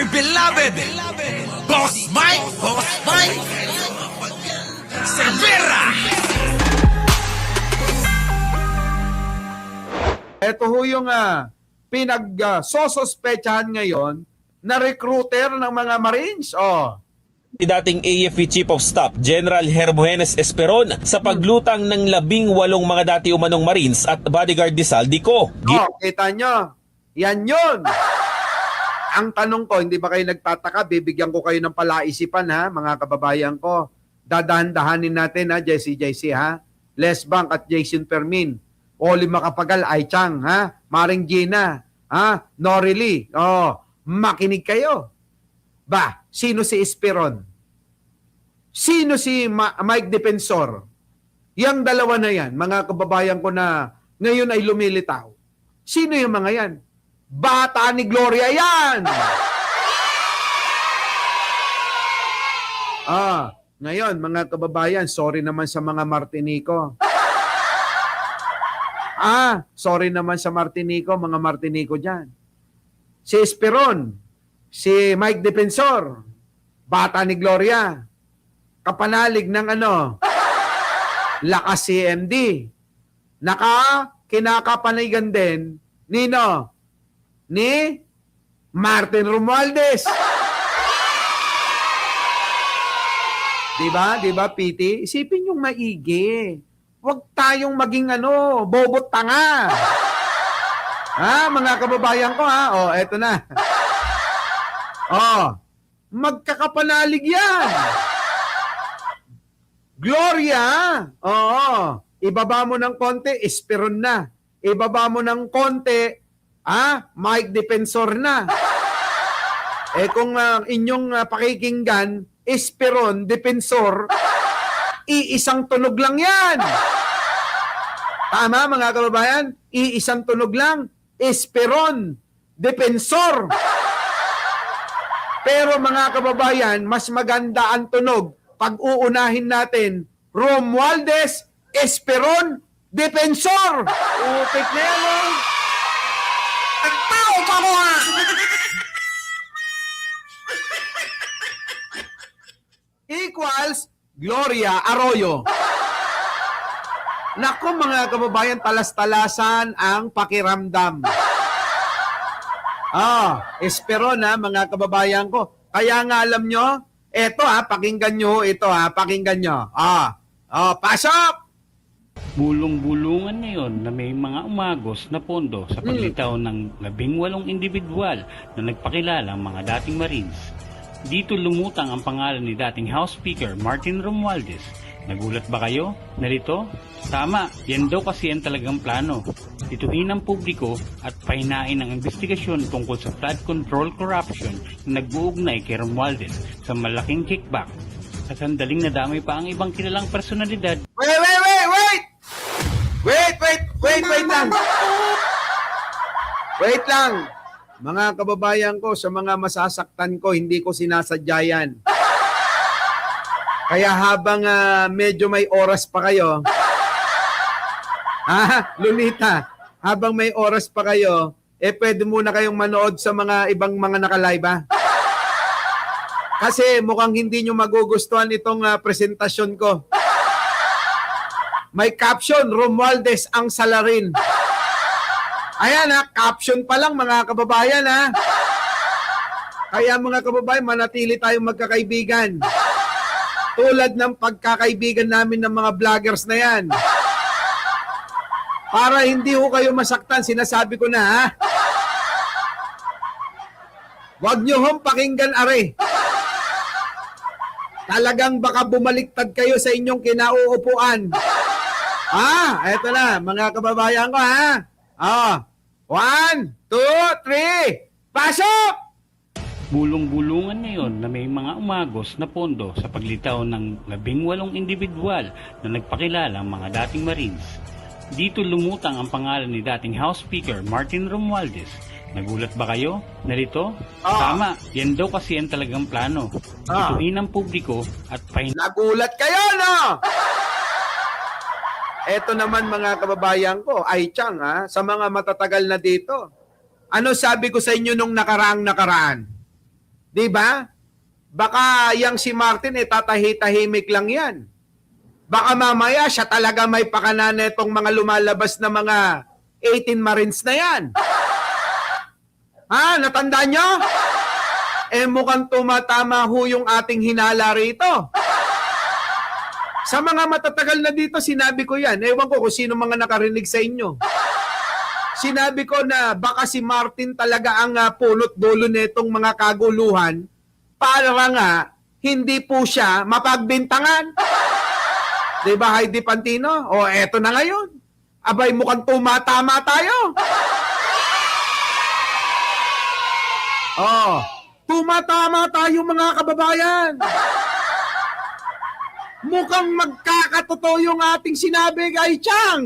dear beloved, Boss Mike, Cervera. Ito ho yung pinag-sosospechahan ngayon na recruiter ng mga Marines. Ni dating AFP Chief of Staff General Hermogenes Esperon sa paglutang ng 18 mga dati umanong Marines at bodyguard ni Saldico. Kita nyo, yan yun. Ang tanong ko, hindi ba kayo nagtataka? Bibigyan ko kayo ng palaisipan, ha, mga kababayan ko. Dadahan-dahanin natin, ha, JC, ha? Les Bank at Jason Fermin. Oli Macapagal, Ai Chang, ha? Maring Gina, ha? Norily. Makinig kayo. Ba, sino si Esperon? Sino si Mike Defensor? Yang dalawa na yan, mga kababayan ko na ngayon ay lumilitaw. Sino yung mga yan? Bata ni Gloria yan! Ngayon, mga kababayan, sorry naman sa mga Martinico. Sorry naman sa Martinico, mga Martinico dyan. Si Esperon, si Mike Defensor, bata ni Gloria, kapanalig ng lakas CMD, kinakapanigan din, ni Martin Romualdez. Diba, PT? Isipin yung maigi. Huwag tayong maging bobot tanga. Mga kababayan ko, eto na. Magkakapanalig yan. Gloria, ibaba mo ng konti, Esperon na. Ibaba mo ng konti, Mike Defensor na. Kung inyong pakikinggan, Esperon, Defensor, iisang tunog lang yan. Tama, mga kababayan? Iisang tunog lang, Esperon, Defensor. Pero mga kababayan, mas maganda ang tunog pag uunahin natin Romualdez, Esperon, Defensor. Utik na yan, Tao ka mo ha! Equals Gloria Arroyo. Naku, mga kababayan, talas-talasan ang pakiramdam. Esperon, mga kababayan ko. Kaya nga alam nyo, eto pakinggan nyo, pakinggan nyo. Pasok! Bulong-bulungan ngayon na may mga umagos na pondo sa paglitaw ng 18 individual na nagpakilala ang mga dating Marines. Dito lumutang ang pangalan ni dating House Speaker Martin Romualdez. Nagulat ba kayo? Narito? Tama, yan daw kasi ang talagang plano. Ituin ang publiko at pahinain ang investigasyon tungkol sa flood control corruption na nag-uugnay kay Romualdez sa malaking kickback. Sa sandaling nadamay pa ang ibang kilalang personalidad. Wait lang. Wait lang. Mga kababayan ko, sa mga masasaktan ko, hindi ko sinasadya yan. Kaya habang medyo may oras pa kayo, Lunita, habang may oras pa kayo, pwede muna kayong manood sa mga ibang mga nakalive, Kasi mukhang hindi nyo magugustuhan itong presentasyon ko. May caption, Romualdez ang salarin. Ayan caption pa lang, mga kababayan Kaya mga kababayan, manatili tayong magkakaibigan. Tulad ng pagkakaibigan namin ng mga vloggers na yan. Para hindi ho kayo masaktan, sinasabi ko na Huwag nyo hong pakinggan are. Talagang baka bumaliktad kayo sa inyong kinauupuan. Eto na, mga kababayan ko 1, 2, 3, pasok! Bulong-bulungan ngayon na may mga umagos na pondo sa paglitaw ng 18 individual na nagpakilala ang mga dating Marines. Dito lumutang ang pangalan ni dating House Speaker Martin Romualdez. Nagulat ba kayo? Narito? Tama, yan daw kasi ang talagang plano. Ituin ang publiko at Nagulat kayo, no? Eto naman, mga kababayan ko, Ai Chang, sa mga matatagal na dito. Ano sabi ko sa inyo nung nakaraan? Di ba? Baka yang si Martin tatahi-tahimik lang yan. Baka mamaya siya talaga may pakana netong mga lumalabas na mga 18 Marines na yan. Ha? Natandaan nyo? Mukhang tumatama ho yung ating hinala rito. Sa mga matatagal na dito, sinabi ko yan. Ewan ko kung sino mga nakarinig sa inyo. Sinabi ko na baka si Martin talaga ang punot dulo netong mga kaguluhan para nga hindi po siya mapagbintangan. Diba, Heidi Pantino? O, eto na ngayon. Abay, mukhang tumatama tayo. Oh, tumatama tayo mga kababayan. Mukhang magkakatotoo yung ating sinabi kay Chang.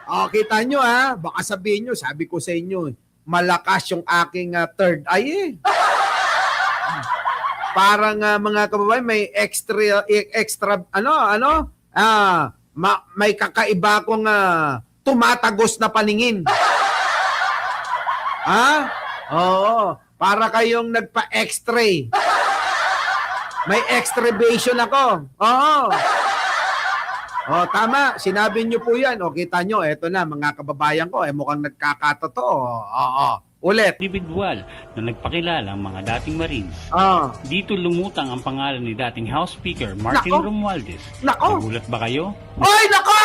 Oh, kita nyo ha. Baka sabihin nyo, sabi ko sa inyo, malakas yung aking third eye eh. Parang mga kababayan, may extra may kakaiba akong tumatagos na paningin. Ha? Oo. Para kayong nagpa-x-ray. May extravation ako. Oo. Oh, tama. Sinabi niyo po yan. O, kita nyo, eto na, mga kababayan ko, mukhang nagkakatotoo. Oo. Ulit. Individual na nagpakilala ang mga dating Marines. Dito lumutang ang pangalan ni dating House Speaker Martin Nako. Romualdez. Nako. Nagulat ba kayo? Oy, nako!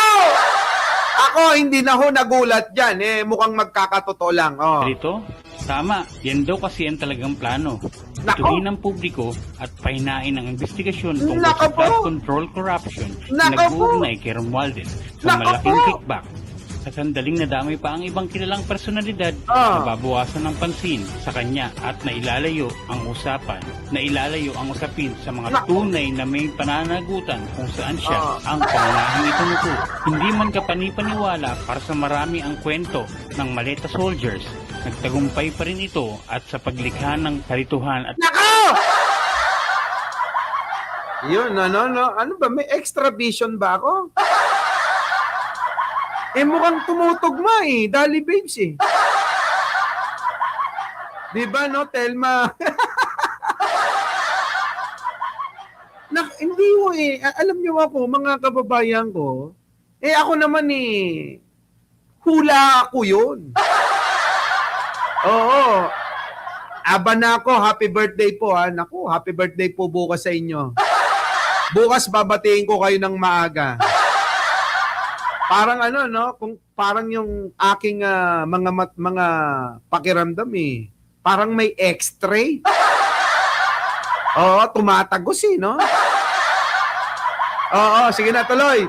Ako, hindi na ho nagulat dyan. Mukhang magkakatotoo lang. Oh. Rito? Tama, yan daw kasi ang talagang plano. Nako. Tuloy ng publiko at pahinain ang investigasyon tungkol Nako sa po. flood control corruption na Nako po. nag-uugnay kay Romualdez sa Nako malaking po. kickback. Sa sandaling nadamay pa ang ibang kilalang personalidad Ah. na babawasan ng pansin sa kanya at nailalayo ang usapin sa mga Nako. tunay na may pananagutan kung saan siya Ah. ang pangunahing itunuto. Hindi man kapani-paniwala para sa marami ang kwento ng Maleta Soldiers, nagtagumpay pa rin ito at sa paglikha ng kalituhan at Nako! Yun, ano ba? May extra vision ba ako? Mukhang tumutugma Dali Babes Diba, no, Telma? Hindi ho Alam niyo ako, mga kababayan ko, ako naman hula ako yun. Oo. Aba na ako, happy birthday po ha. Naku, happy birthday po bukas sa inyo. Bukas babatiin ko kayo ng maaga. Parang kung parang yung aking mga pakiramdam parang may x-ray. Oo, tumatagos no? Oo, sige na, tuloy.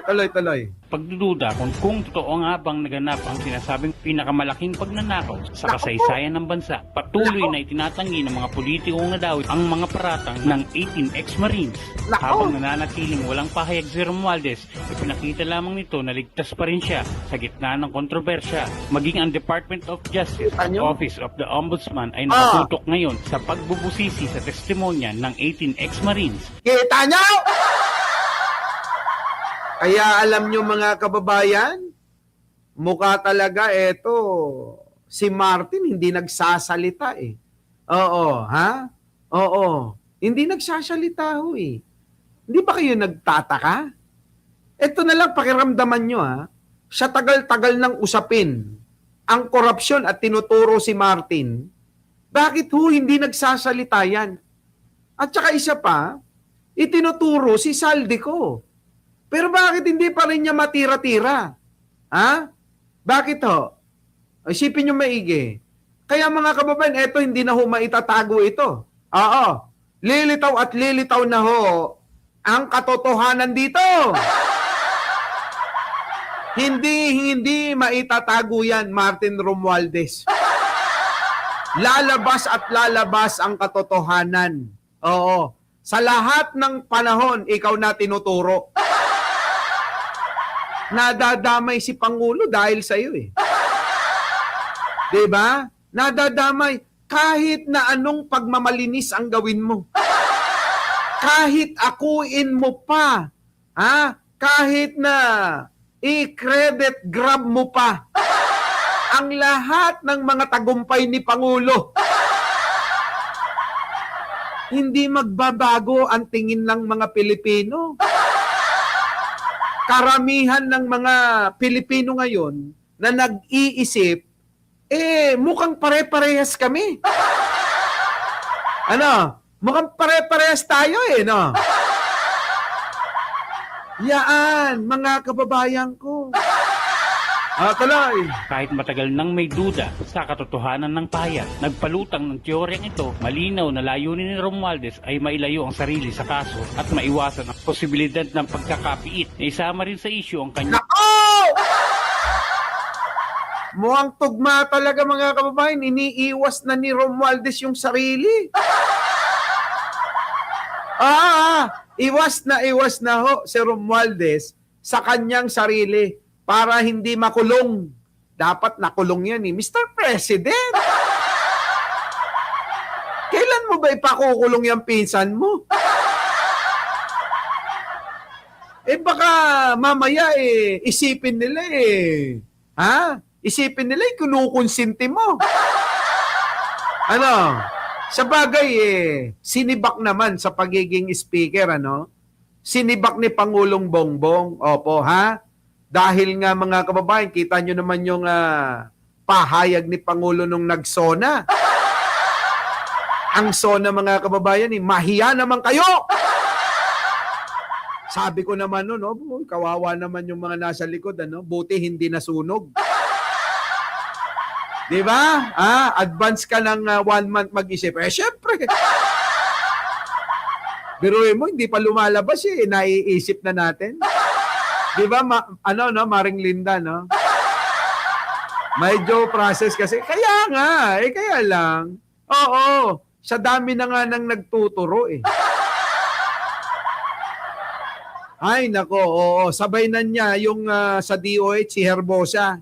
pagdududa kung totoo nga bang naganap ang sinasabing pinakamalaking pagnanakaw sa kasaysayan ng bansa. Patuloy na itinatanggi ng mga politikong nadawit ang mga paratang ng 18 ex-Marines. Habang nananatiling walang pahayag si Romualdez, ipinakita lamang nito na ligtas pa rin siya sa gitna ng kontrobersya. Maging ang Department of Justice at Office of the Ombudsman ay nakatutok ngayon sa pagbubusisi sa testimonya ng 18 ex-Marines. Kita nyo? Kaya alam nyo mga kababayan, mukha talaga si Martin hindi nagsasalita Oo, ha? Oo. Hindi nagsasalita Hindi ba kayo nagtataka? Ito na lang pakiramdaman nyo Sa tagal-tagal ng usapin, ang korupsyon at tinuturo si Martin, bakit hindi nagsasalita yan? At saka isa pa, itinuturo si Saldico. Pero bakit hindi pa rin niya matira-tira? Ha? Bakit Isipin niyo maigi. Kaya mga kababayan, hindi na maitatago ito. Oo. Lilitaw at lilitaw na ang katotohanan dito. Hindi maitatago yan, Martin Romualdez. Lalabas at lalabas ang katotohanan. Oo. Sa lahat ng panahon, ikaw na tinuturo. Nadadamay si Pangulo dahil sa iyo Diba? Nadadamay kahit na anong pagmamalinis ang gawin mo. Kahit akuin mo pa. Kahit na i-credit grab mo pa. Ang lahat ng mga tagumpay ni Pangulo hindi magbabago ang tingin ng mga Pilipino. Karamihan ng mga Pilipino ngayon na nag-iisip, mukhang pare-parehas kami. Ano? Mukhang pare-parehas tayo no? Yaan, mga kababayan ko. Tuloy. Kahit matagal nang may duda sa katotohanan ng pahayag, nagpalutang ng teoryang ito, malinaw na layunin ni Romualdez ay mailayo ang sarili sa kaso at maiwasan ang posibilidad ng pagkakapiit na isama rin sa isyu ang kanyang Nako! Mukhang tugma talaga mga kababayan. Iniiwas na ni Romualdez yung sarili. Iwas na ho si Romualdez sa kanyang sarili para hindi makulong. Dapat nakulong yan Mr. President. Kailan mo ba ipakukulong yung pinsan mo? Baka mamaya isipin nila Isipin nila kinukonsinti mo. Ano? Sa bagay sinibak naman sa pagiging speaker, Sinibak ni Pangulong Bongbong. Opo, Dahil nga mga kababayan, kita nyo naman yung pahayag ni Pangulo nung nagsona. Ang sona mga kababayan, mahiya naman kayo! Sabi ko naman kawawa naman yung mga nasa likod, buti hindi nasunog. Diba? Advance ka ng 1 month mag-isip. Syempre. Biruin mo, hindi pa lumalabas naiisip na natin. Diba, Maring Linda, Medyo process kasi. Kaya nga, kaya lang. Oo, sa dami na nga nang nagtuturo Ay, nako, oo. Sabay na niya yung sa DOH, si Herbosa.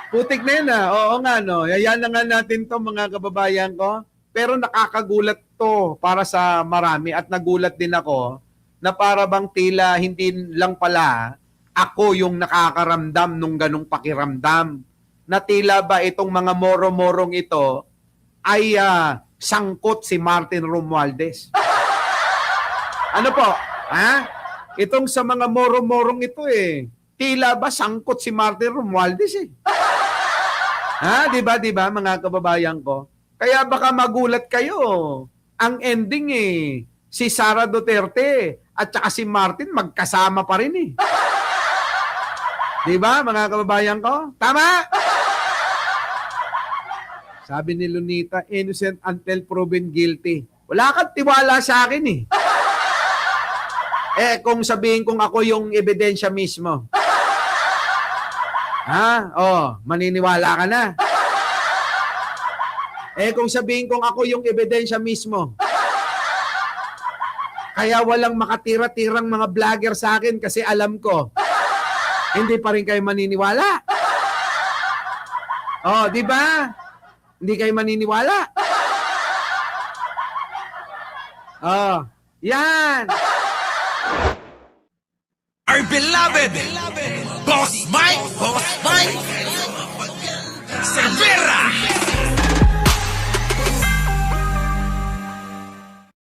Putik na yun Oo nga, Yayan na nga natin to mga kababayan ko. Pero nakakagulat to para sa marami at nagulat din ako na para bang tila hindi lang pala ako yung nakakaramdam nung ganong pakiramdam. Na tila ba itong mga moro-morong ito ay sangkot si Martin Romualdez. Ano po? Itong sa mga moro-morong ito tila ba sangkot si Martin Romualdez Diba mga kababayan ko? Kaya baka magulat kayo. Ang ending si Sara Duterte at saka si Martin magkasama pa rin Diba mga kababayan ko? Tama! Sabi ni Lunita, innocent until proven guilty. Wala kang tiwala sa akin kung sabihin kong ako yung ebidensya mismo. Maniniwala ka na. Kung sabihin kong ako yung ebidensya mismo. Kaya walang makatira-tirang mga vlogger sa akin kasi alam ko, hindi pa rin kayo maniniwala. Di ba? Hindi kayo maniniwala. Yan. Our beloved Boss Mike Cervera.